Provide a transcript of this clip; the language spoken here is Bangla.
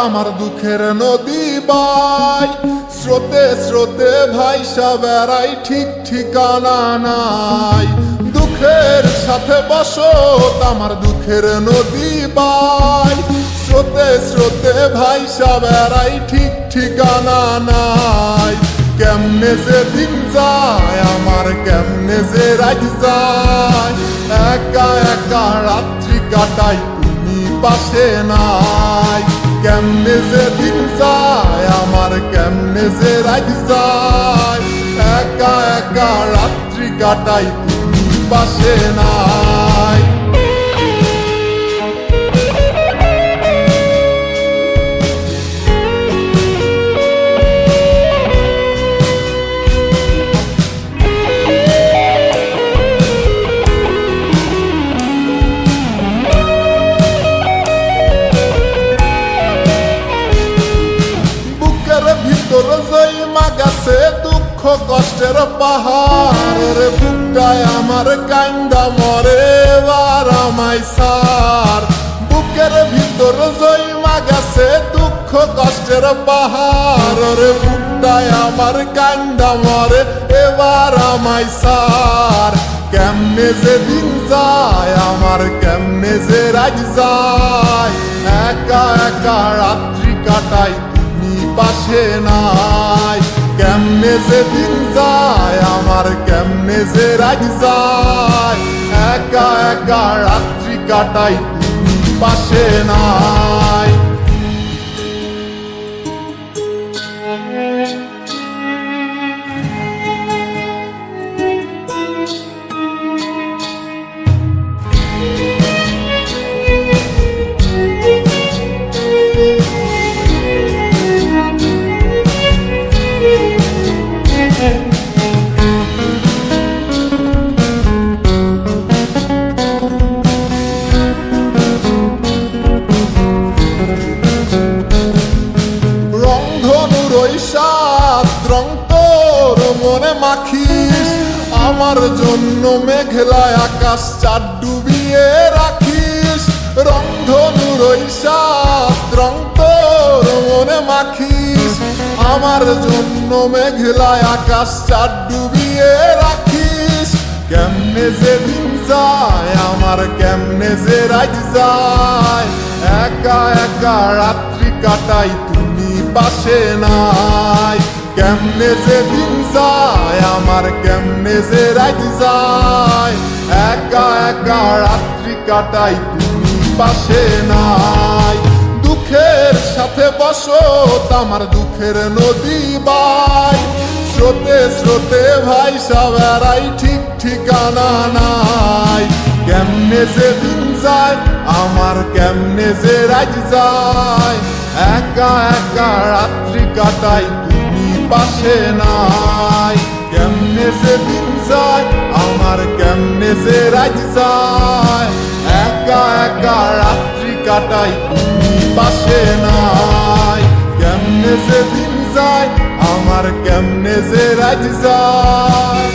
আমার দুঃখের নদী বাই, স্রোতে স্রোতে ভাইসা বেড়াই, ঠিক ঠিকানা নাই। দুঃখের সাথে বসত আমার দুঃখের নদী বাই, স্রোতে স্রোতে ভাইসা বেড়াই, ঠিক ঠিকানা নাই। কেমনে যে দিন যায় আমার, কেমনে যে রাত যায়, একা একা রাত্রি কাটাই তুমি পাশে নাই। কেমনে যে দিন যায় আমার, কেমনে যে রাত যায়, একা একা রাত্রি কাটাই তুমি পাশে নাই। ভিতর জৈমা গেছে দুঃখ কষ্টের পাহাড়, রে বুকটায় আমার কান্দা মরে এবার আমায় সার। বুকের ভিতর জৈমা গেছে দুঃখ কষ্টের পাহাড়, রে বুকটায় আমার কান্দা মরে এবার আমায় সার। কেমনে যে দিন যায় আমার, কেমনে যে রাত যায়, একা একা রাত্রি কাটাই পাশে নাই। কেমনে যে দিন যায় আমার, কেমনে যে রাত যায়, একা একা রাত্রি কাটাই তুমি পাশে নাই। রং তোর মনে মাখিস, আমার জন্য মেঘলা আকাশ চাঁদ ডুবিয়ে রাখিস। রংধনুর ওই সাত রং তোর মনে মাখিস, আমার জন্য মেঘলা আকাশ চাঁদ ডুবিয়ে রাখিস। কেমনে যে দিন যায় আমার, কেমনে যে রাত যায়, একা একা রাত্রি কাটাই তুমি পাশে নাই। কেমনে যে দিন যায় আমার, কেমনে যে রাত যায়, একা একা রাত্রি কাটাই তুমি পাশে নাই। দুঃখের সাথে বসত আমার দুঃখের নদী বাই, স্রোতে স্রোতে ভাইসা বেড়াই, ঠিক ঠিকানা নাই। কেমনে যে দিন যায় আমার, কেমনে যে রাত যায়, একা একা রাত্রি কাটাই তুমি পাশে নাই। কেমনে যে দিন যায় আমার, কেমনে যে রাত যায়, একা একা রাত্রি কাটাই তুমি পাশে নাই। কেমনে যে দিন যায় আমার, কেমনে যে রাত যায়।